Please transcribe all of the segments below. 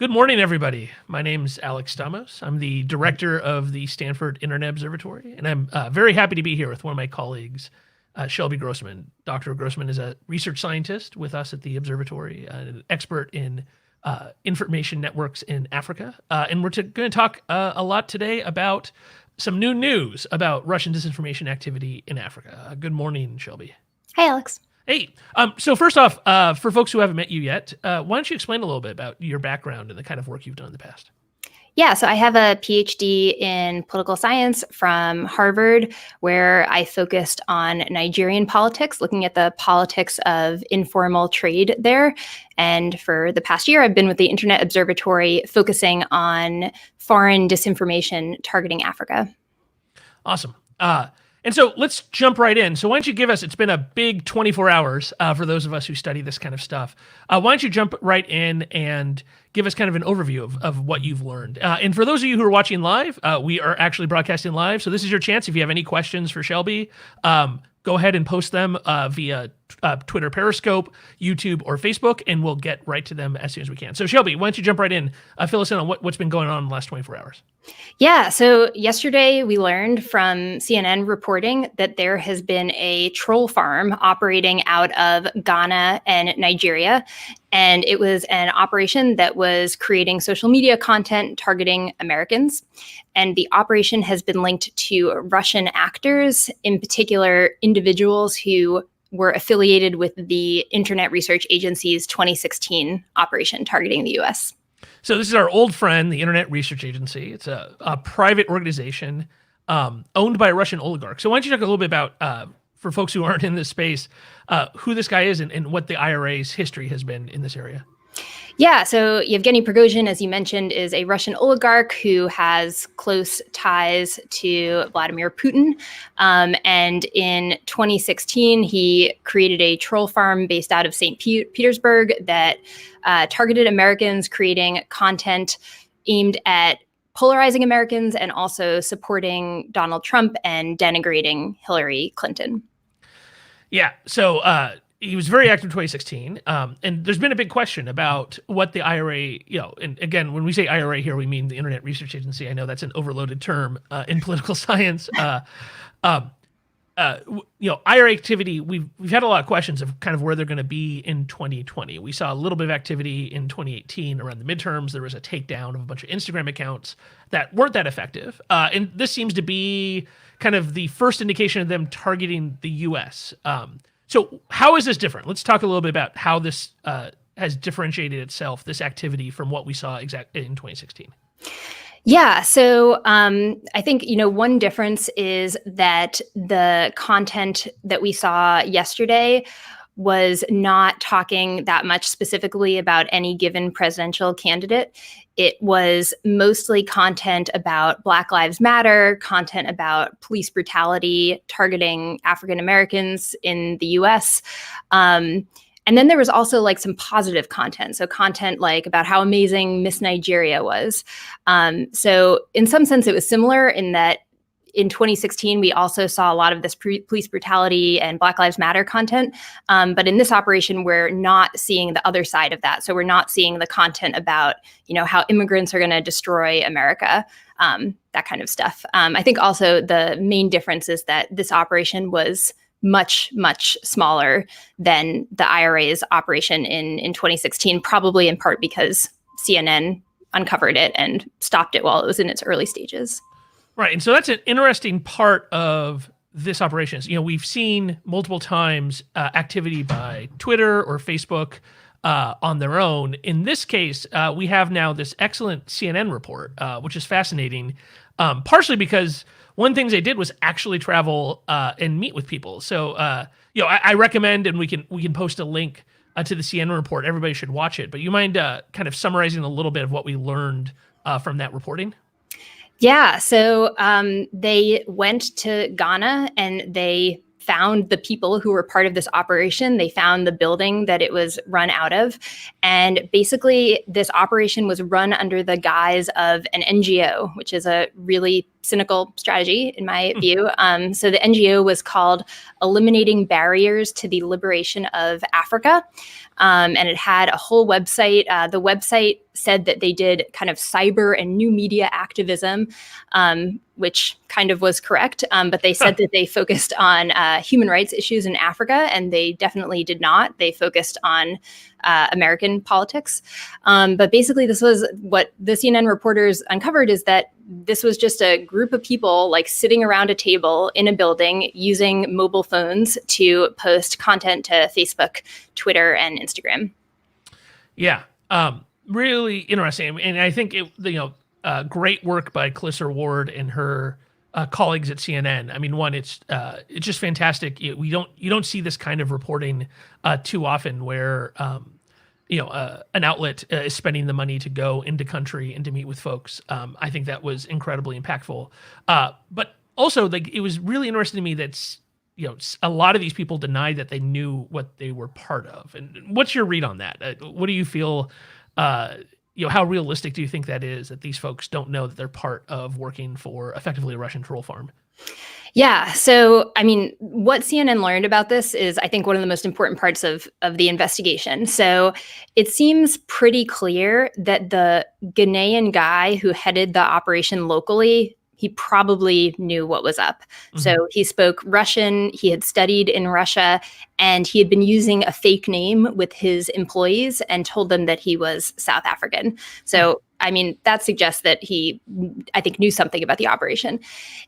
Good morning, everybody. My name's Alex Stamos. I'm the director of the Stanford Internet Observatory, and I'm very happy to be here with one of my colleagues, Shelby Grossman. Dr. Grossman is a research scientist with us at the observatory, an expert in information networks in Africa. And we're going to talk a lot today about some new news about Russian disinformation activity in Africa. Good morning, Shelby. Hi, Alex. Hey, so first off, for folks who haven't met you yet, why don't you explain a little bit about your background and the kind of work you've done in the past? Yeah, so I have a PhD in political science from Harvard, where I focused on Nigerian politics, looking at the politics of informal trade there. And for the past year, I've been with the Internet Observatory, focusing on foreign disinformation targeting Africa. Awesome. And so let's jump right in. So why don't you give us, it's been a big 24 hours for those of us who study this kind of stuff. Why don't you jump right in and give us kind of an overview of what you've learned. And for those of you who are watching live, we are actually broadcasting live. So this is your chance. If you have any questions for Shelby, go ahead and post them via Twitter, Periscope, YouTube, or Facebook, and we'll get right to them as soon as we can. So Shelby, why don't you jump right in, fill us in on what's been going on in the last 24 hours. Yeah, so yesterday we learned from CNN reporting that there has been a troll farm operating out of Ghana and Nigeria. And it was an operation that was creating social media content targeting Americans. And the operation has been linked to Russian actors, in particular individuals who were affiliated with the Internet Research Agency's 2016 operation targeting the US. So this is our old friend, the Internet Research Agency. It's a private organization owned by a Russian oligarch. So why don't you talk a little bit about, for folks who aren't in this space, who this guy is and what the IRA's history has been in this area? Yeah, so Yevgeny Prigozhin, as you mentioned, is a Russian oligarch who has close ties to Vladimir Putin. And in 2016, he created a troll farm based out of St. Petersburg that targeted Americans, creating content aimed at polarizing Americans and also supporting Donald Trump and denigrating Hillary Clinton. Yeah, so he was very active in 2016, and there's been a big question about what the IRA, and again, when we say IRA here, we mean the Internet Research Agency. I know that's an overloaded term in political science. IRA activity, we've had a lot of questions of kind of where they're going to be in 2020. We saw a little bit of activity in 2018 around the midterms. There was a takedown of a bunch of Instagram accounts that weren't that effective. And this seems to be kind of the first indication of them targeting the US. So how is this different? Let's talk a little bit about how this has differentiated itself, this activity, from what we saw in 2016. Yeah, so I think, one difference is that the content that we saw yesterday was not talking that much specifically about any given presidential candidate. It was mostly content about Black Lives Matter, content about police brutality targeting African Americans in the US. And then there was also like some positive content. So content like about how amazing Miss Nigeria was. So in some sense, it was similar in that in 2016, we also saw a lot of this police brutality and Black Lives Matter content. But in this operation, we're not seeing the other side of that. So we're not seeing the content about, how immigrants are going to destroy America, that kind of stuff. I think also the main difference is that this operation was much, much smaller than the IRA's operation in 2016, probably in part because CNN uncovered it and stopped it while it was in its early stages. Right. And so that's an interesting part of this operation. We've seen multiple times activity by Twitter or Facebook on their own. In this case, we have now this excellent CNN report, which is fascinating, partially because one of the things they did was actually travel and meet with people. So, I recommend, and we can post a link to the CNN report. Everybody should watch it. But you mind kind of summarizing a little bit of what we learned from that reporting? Yeah, so they went to Ghana and they found the people who were part of this operation. They found the building that it was run out of. And basically, this operation was run under the guise of an NGO, which is a really cynical strategy, in my view. So the NGO was called Eliminating Barriers to the Liberation of Africa. And it had a whole website. The website said that they did kind of cyber and new media activism, which kind of was correct. But they said that they focused on human rights issues in Africa, and they definitely did not. They focused on American politics. But basically, this was what the CNN reporters uncovered, is that this was just a group of people like sitting around a table in a building using mobile phones to post content to Facebook, Twitter, and Instagram. Yeah. Really interesting. And I think great work by Calissa Ward and her colleagues at CNN. I mean, one, it's just fantastic. You don't see this kind of reporting too often, where an outlet is spending the money to go into country and to meet with folks. I think that was incredibly impactful. But also, it was really interesting to me that a lot of these people denied that they knew what they were part of. And what's your read on that? What do you feel? How realistic do you think that is, that these folks don't know that they're part of working for effectively a Russian troll farm? Yeah. So, I mean, what CNN learned about this is, I think, one of the most important parts of the investigation. So it seems pretty clear that the Ghanaian guy who headed the operation locally, he probably knew what was up. Mm-hmm. So he spoke Russian, he had studied in Russia, and he had been using a fake name with his employees and told them that he was South African. So, I mean, that suggests that he, I think, knew something about the operation.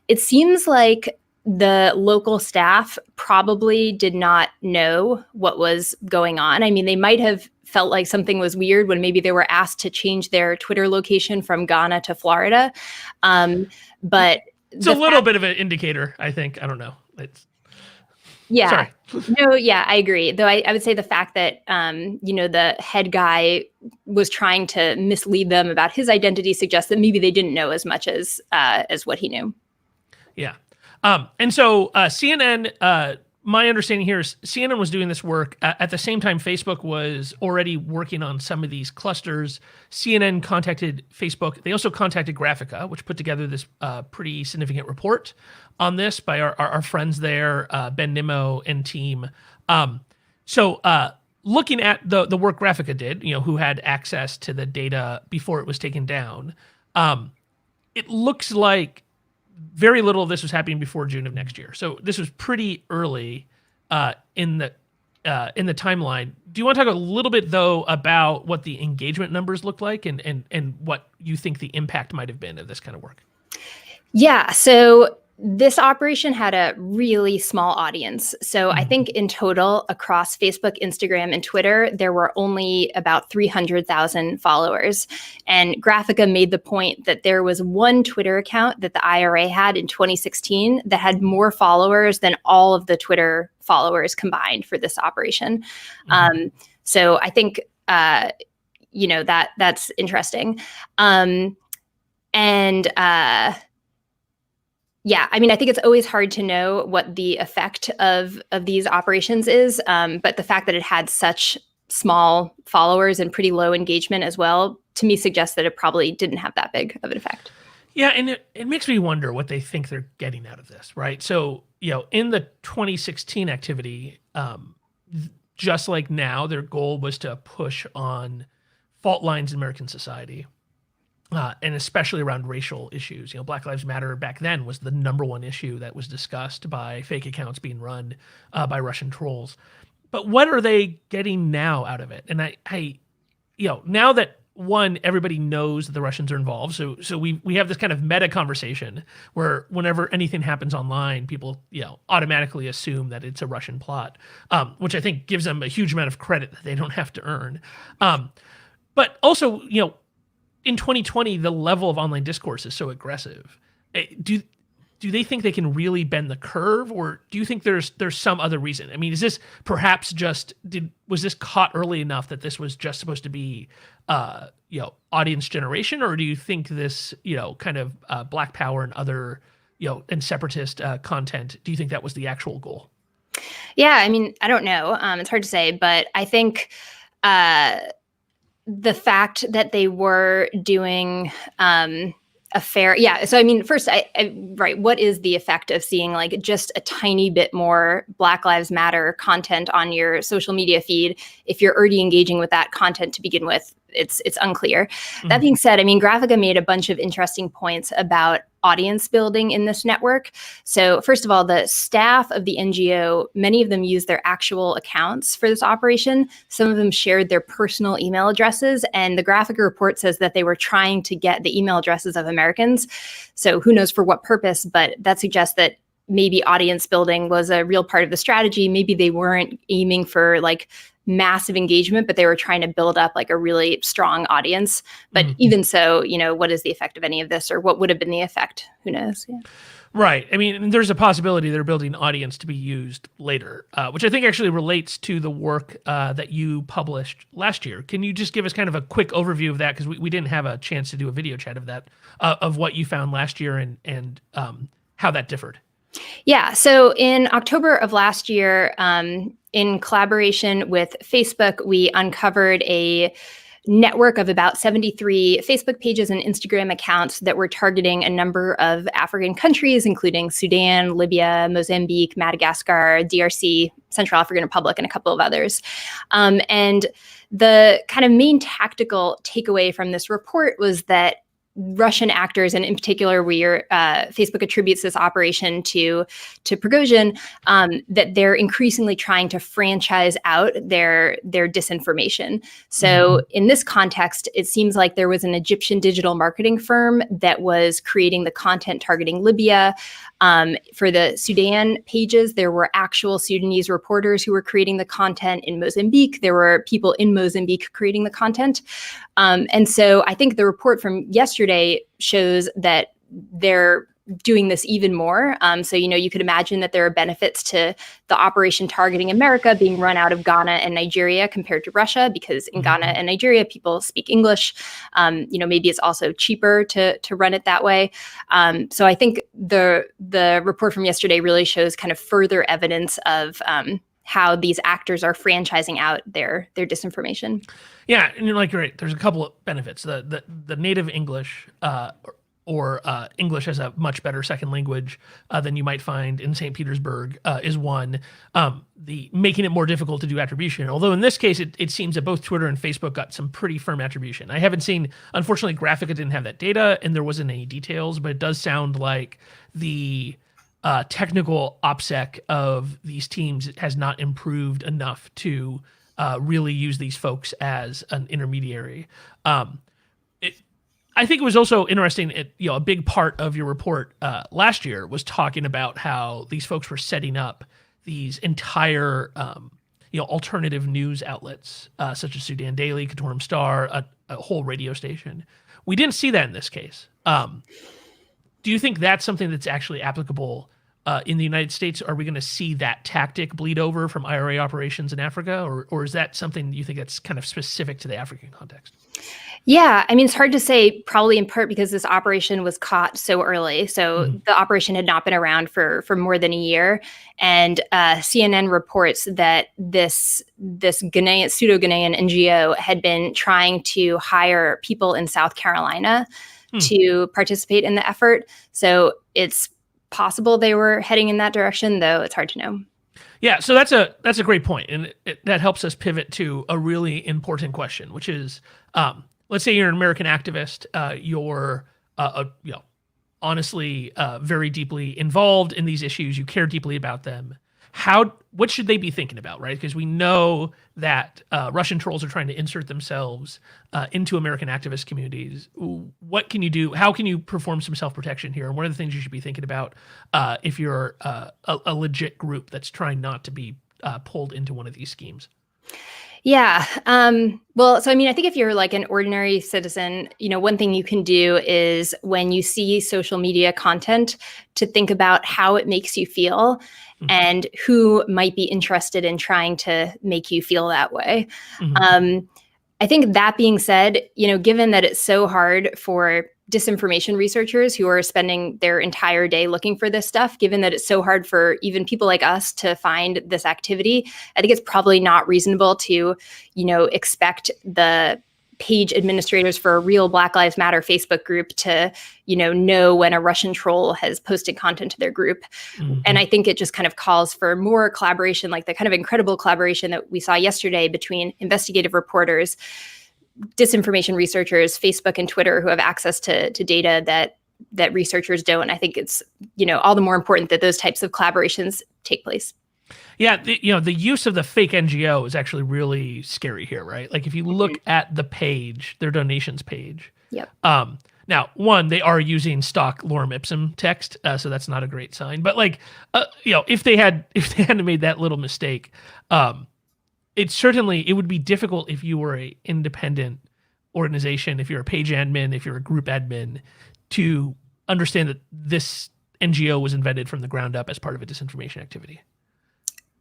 It seems like the local staff probably did not know what was going on. I mean, they might have felt like something was weird when maybe they were asked to change their Twitter location from Ghana to Florida. But it's a little bit of an indicator, I think. I don't know. Yeah. No, yeah, I agree. Though I would say the fact that, the head guy was trying to mislead them about his identity suggests that maybe they didn't know as much as what he knew. Yeah. And so CNN, my understanding here is CNN was doing this work at the same time Facebook was already working on some of these clusters. CNN contacted Facebook. They also contacted Graphica, which put together this pretty significant report on this by our friends there, Ben Nimmo and team. So looking at the work Graphica did, who had access to the data before it was taken down, it looks like very little of this was happening before June of next year. So this was pretty early in the timeline. Do you want to talk a little bit, though, about what the engagement numbers look like and what you think the impact might have been of this kind of work? Yeah. So this operation had a really small audience. So I think in total across Facebook, Instagram, and Twitter, there were only about 300,000 followers. And Graphica made the point that there was one Twitter account that the IRA had in 2016 that had more followers than all of the Twitter followers combined for this operation. So I think, that's interesting. Yeah, I mean, I think it's always hard to know what the effect of these operations is, but the fact that it had such small followers and pretty low engagement as well, to me, suggests that it probably didn't have that big of an effect. Yeah, and it makes me wonder what they think they're getting out of this, right? So, in the 2016 activity, just like now, their goal was to push on fault lines in American society. And especially around racial issues. Black Lives Matter back then was the number one issue that was discussed by fake accounts being run by Russian trolls. But what are they getting now out of it? And I now that everybody knows that the Russians are involved, so we have this kind of meta conversation where whenever anything happens online, people automatically assume that it's a Russian plot, which I think gives them a huge amount of credit that they don't have to earn. But also, in 2020, the level of online discourse is so aggressive. Do they think they can really bend the curve, or do you think there's some other reason? I mean, is this perhaps was this caught early enough that this was just supposed to be, audience generation, or do you think this, kind of Black Power and other, and separatist content? Do you think that was the actual goal? Yeah, I mean, I don't know. It's hard to say, but I think the fact that they were doing a fair, yeah. So I mean, first, right, what is the effect of seeing like just a tiny bit more Black Lives Matter content on your social media feed if you're already engaging with that content to begin with? It's unclear. That being said, I mean, Graphica made a bunch of interesting points about audience building in this network. So first of all, the staff of the NGO, many of them used their actual accounts for this operation. Some of them shared their personal email addresses, and the Graphica report says that they were trying to get the email addresses of Americans. So who knows for what purpose, but that suggests that maybe audience building was a real part of the strategy. Maybe they weren't aiming for like massive engagement, but they were trying to build up like a really strong audience. But even so, you know, what is the effect of any of this, or what would have been the effect? Who knows? Yeah. Right. I mean, there's a possibility they're building audience to be used later, which I think actually relates to the work that you published last year. Can you just give us kind of a quick overview of that? Because we didn't have a chance to do a video chat of that, of what you found last year and how that differed. Yeah. So in October of last year, in collaboration with Facebook, we uncovered a network of about 73 Facebook pages and Instagram accounts that were targeting a number of African countries, including Sudan, Libya, Mozambique, Madagascar, DRC, Central African Republic, and a couple of others. And the kind of main tactical takeaway from this report was that Russian actors, and in particular, where Facebook attributes this operation to Prigozhin, that they're increasingly trying to franchise out their disinformation. So in this context, it seems like there was an Egyptian digital marketing firm that was creating the content targeting Libya. For the Sudan pages, there were actual Sudanese reporters who were creating the content. In Mozambique, there were people in Mozambique creating the content. And so I think the report from yesterday shows that they're doing this even more. So, you know, you could imagine that there are benefits to the operation targeting America being run out of Ghana and Nigeria compared to Russia, because in Ghana and Nigeria, people speak English. You know, maybe it's also cheaper to run it that way. So I think the report from yesterday really shows kind of further evidence of how these actors are franchising out their disinformation. Yeah, and you're like, right, there's a couple of benefits. The native English or English as a much better second language than you might find in St. Petersburg is one. The making it more difficult to do attribution. Although in this case, it seems that both Twitter and Facebook got some pretty firm attribution. I haven't seen, unfortunately, Graphica didn't have that data and there wasn't any details, but it does sound like the technical OPSEC of these teams has not improved enough to really use these folks as an intermediary. I think it was also interesting. A big part of your report last year was talking about how these folks were setting up these entire, alternative news outlets, such as Sudan Daily, Khartoum Star, a whole radio station. We didn't see that in this case. Do you think that's something that's actually applicable in the United States? Are we going to see that tactic bleed over from IRA operations in Africa, or is that something you think that's kind of specific to the African context? Yeah, I mean, it's hard to say, probably in part because this operation was caught so early. So the operation had not been around for more than a year. And CNN reports that this Ghanaian, pseudo-Ghanaian NGO had been trying to hire people in South Carolina to participate in the effort. So it's possible they were heading in that direction, though it's hard to know. Yeah, so that's a great point, and that helps us pivot to a really important question, which is, let's say you're an American activist, you're honestly very deeply involved in these issues, you care deeply about them. What should they be thinking about, right? Because we know that Russian trolls are trying to insert themselves into American activist communities. What can you do? How can you perform some self-protection here? And what are the things you should be thinking about if you're a legit group that's trying not to be pulled into one of these schemes? Yeah. Well, so I mean, I think if you're like an ordinary citizen, one thing you can do is when you see social media content to think about how it makes you feel and who might be interested in trying to make you feel that way. I think that being said, given that it's so hard for disinformation researchers who are spending their entire day looking for this stuff, given that it's so hard for even people like us to find this activity, I think it's probably not reasonable to, expect the page administrators for a real Black Lives Matter Facebook group to, know when a Russian troll has posted content to their group. Mm-hmm. And I think it just kind of calls for more collaboration, like the kind of incredible collaboration that we saw yesterday between investigative reporters, disinformation researchers, Facebook and Twitter, who have access to data that researchers don't. I think it's, all the more important that those types of collaborations take place. Yeah, the use of the fake NGO is actually really scary here, right? Like if you look at the page, their donations page. Yep. Now, one, they are using stock lorem ipsum text, so that's not a great sign. But like, if they hadn't made that little mistake, it would be difficult if you were a independent organization, if you're a page admin, if you're a group admin, to understand that this NGO was invented from the ground up as part of a disinformation activity.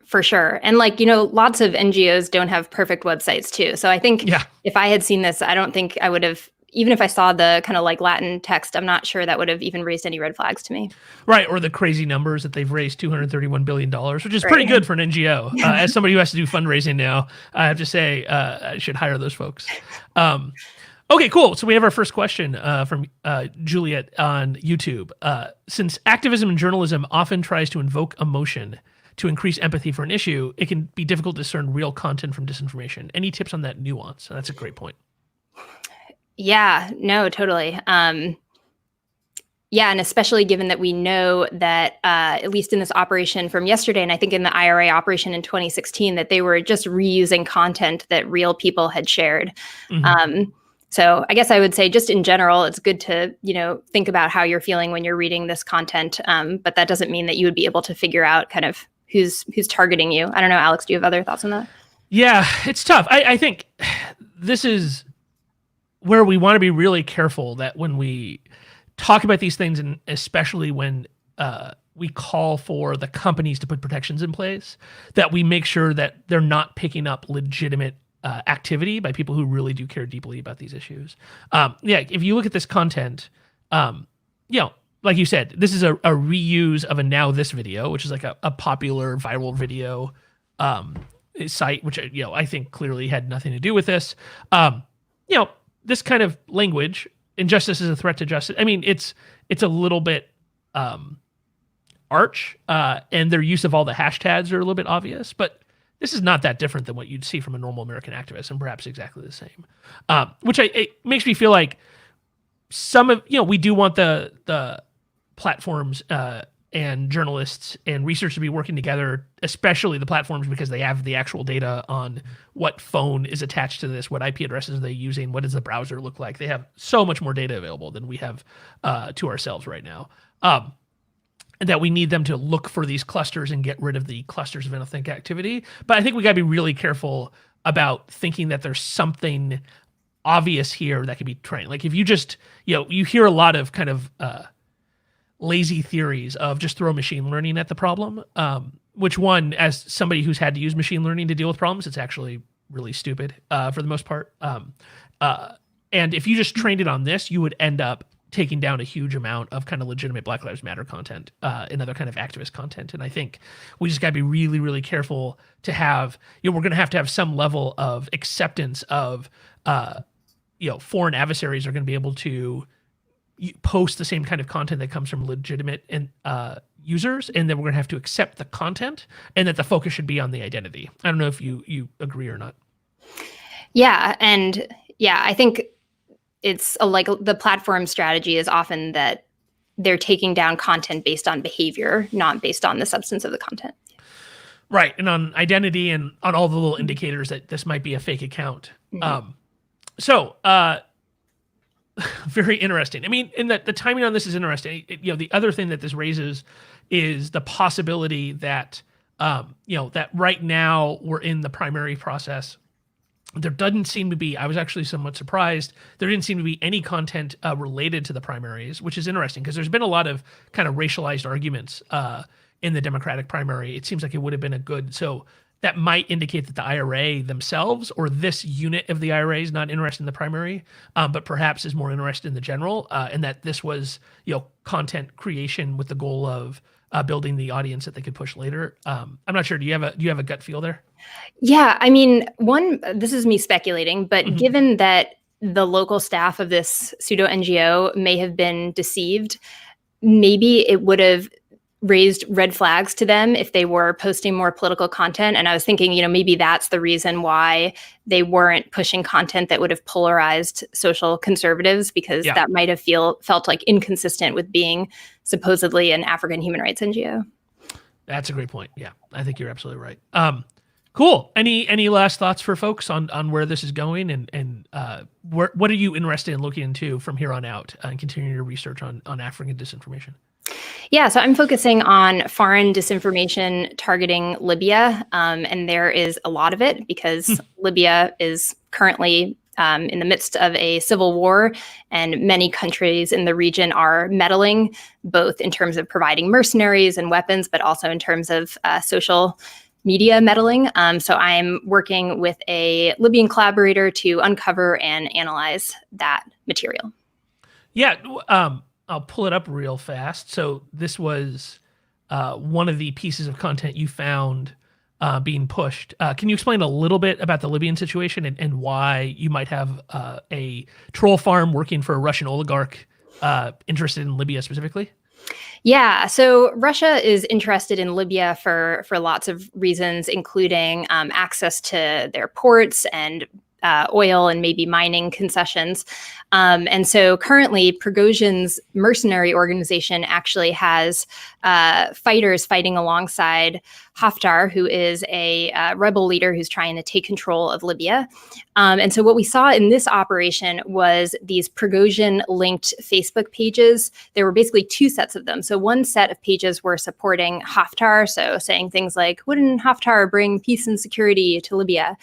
For sure. And lots of NGOs don't have perfect websites too. So I think if I had seen this, I don't think I would have, even if I saw the kind of like Latin text, I'm not sure that would have even raised any red flags to me. Right. Or the crazy numbers that they've raised $231 billion, which is pretty good for an NGO. As somebody who has to do fundraising now, I have to say I should hire those folks. Okay, cool. So we have our first question from Juliet on YouTube. Since activism and journalism often tries to invoke emotion to increase empathy for an issue, it can be difficult to discern real content from disinformation. Any tips on that nuance? That's a great point. Yeah, no, totally. And especially given that we know that, at least in this operation from yesterday, and I think in the IRA operation in 2016, that they were just reusing content that real people had shared. Mm-hmm. So I guess I would say just in general, it's good to, think about how you're feeling when you're reading this content. But that doesn't mean that you would be able to figure out kind of who's targeting you. I don't know, Alex, do you have other thoughts on that? Yeah, it's tough. I think this is where we want to be really careful that when we talk about these things, and especially when we call for the companies to put protections in place, that we make sure that they're not picking up legitimate activity by people who really do care deeply about these issues. If you look at this content, like you said, this is a reuse of a Now This video, which is like a popular viral video site, which I think clearly had nothing to do with this. This kind of language, injustice is a threat to justice. I mean, it's a little bit arch, and their use of all the hashtags are a little bit obvious, but this is not that different than what you'd see from a normal American activist, and perhaps exactly the same. Which it makes me feel like we do want the platforms and journalists and research to be working together, especially the platforms, because they have the actual data on what phone is attached to this, what IP addresses are they using, what does the browser look like. They have so much more data available than we have to ourselves right now. And that we need them to look for these clusters and get rid of the clusters of inauthentic activity. But I think we got to be really careful about thinking that there's something obvious here that could be trained. Like if you just, you hear a lot of kind of lazy theories of just throw machine learning at the problem, which one, as somebody who's had to use machine learning to deal with problems, it's actually really stupid for the most part. And if you just trained it on this, you would end up taking down a huge amount of kind of legitimate Black Lives Matter content and other kind of activist content. And I think we just got to be really, really careful to have, we're going to have some level of acceptance of, foreign adversaries are going to be able to post the same kind of content that comes from legitimate users. And then we're going to have to accept the content, and that the focus should be on the identity. I don't know if you agree or not. Yeah. And I think it's like the platform strategy is often that they're taking down content based on behavior, not based on the substance of the content. Right. And on identity and on all the little indicators that this might be a fake account. Mm-hmm. Very interesting. I mean, and the timing on this is interesting. The other thing that this raises is the possibility that, that right now we're in the primary process. There doesn't seem to be, I was actually somewhat surprised, there didn't seem to be any content related to the primaries, which is interesting because there's been a lot of kind of racialized arguments in the Democratic primary. It seems like it would have been so that might indicate that the IRA themselves or this unit of the IRA is not interested in the primary, but perhaps is more interested in the general, and that this was, content creation with the goal of building the audience that they could push later. I'm not sure. Do you have a gut feel there? Yeah, I mean, this is me speculating, but given that the local staff of this pseudo NGO may have been deceived. Maybe it would have raised red flags to them if they were posting more political content. And I was thinking, maybe that's the reason why they weren't pushing content that would have polarized social conservatives, because that might have felt like inconsistent with being supposedly an African human rights NGO. That's a great point. Yeah, I think you're absolutely right. Cool. Any last thoughts for folks on where this is going, and what are you interested in looking into from here on out and continuing your research on African disinformation? Yeah, so I'm focusing on foreign disinformation targeting Libya, and there is a lot of it because Libya is currently in the midst of a civil war, and many countries in the region are meddling, both in terms of providing mercenaries and weapons, but also in terms of social media meddling. So I'm working with a Libyan collaborator to uncover and analyze that material. Yeah, I'll pull it up real fast. So this was one of the pieces of content you found being pushed. Can you explain a little bit about the Libyan situation and why you might have a troll farm working for a Russian oligarch interested in Libya specifically? Yeah, so Russia is interested in Libya for lots of reasons, including access to their ports and oil and maybe mining concessions. And so currently, Prigozhin's mercenary organization actually has fighters fighting alongside Haftar, who is a rebel leader who's trying to take control of Libya. And so what we saw in this operation was these Prigozhin-linked Facebook pages. There were basically two sets of them. So one set of pages were supporting Haftar, so saying things like, wouldn't Haftar bring peace and security to Libya?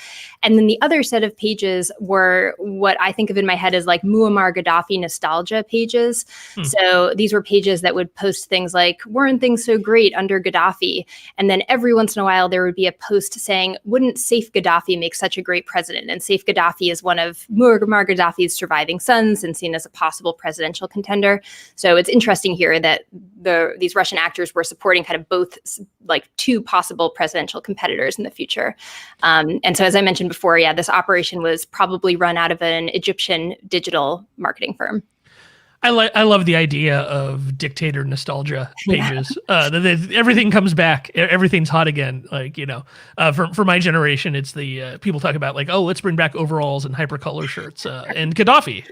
And then the other set of pages were what I think of in my head as like Muammar Gaddafi nostalgia pages. So these were pages that would post things like, weren't things so great under Gaddafi? And then every once in a while, there would be a post saying, wouldn't Saif Gaddafi make such a great president? And Saif Gaddafi is one of Muammar Gaddafi's surviving sons and seen as a possible presidential contender. So it's interesting here that these Russian actors were supporting kind of both, like, two possible presidential competitors in the future. And so as I mentioned before, yeah, this operation was probably run out of an Egyptian digital marketing firm. I love the idea of dictator nostalgia pages. That everything comes back, everything's hot again. Like, for my generation, it's the people talk about like, oh, let's bring back overalls and hypercolor shirts and Gaddafi.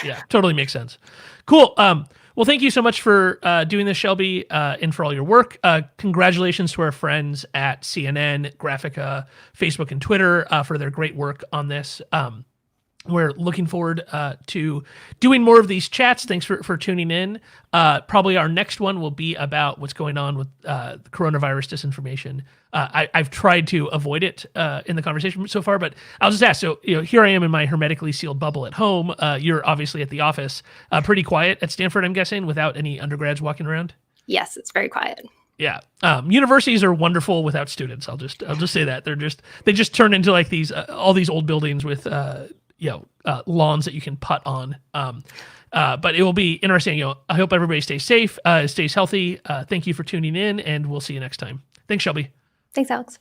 Yeah, totally makes sense. Cool. Well, thank you so much for doing this, Shelby, and for all your work. Congratulations to our friends at CNN, Graphica, Facebook, and Twitter for their great work on this. We're looking forward to doing more of these chats. Thanks for tuning in. Probably our next one will be about what's going on with the coronavirus disinformation. I've tried to avoid it in the conversation so far, but I'll just ask. So, here I am in my hermetically sealed bubble at home. You're obviously at the office. Pretty quiet at Stanford, I'm guessing, without any undergrads walking around. Yes, it's very quiet. Yeah. Universities are wonderful without students. I'll just say that they just turn into like these all these old buildings with lawns that you can putt on. But it will be interesting. I hope everybody stays safe, stays healthy. Thank you for tuning in, and we'll see you next time. Thanks, Shelby. Thanks, Alex.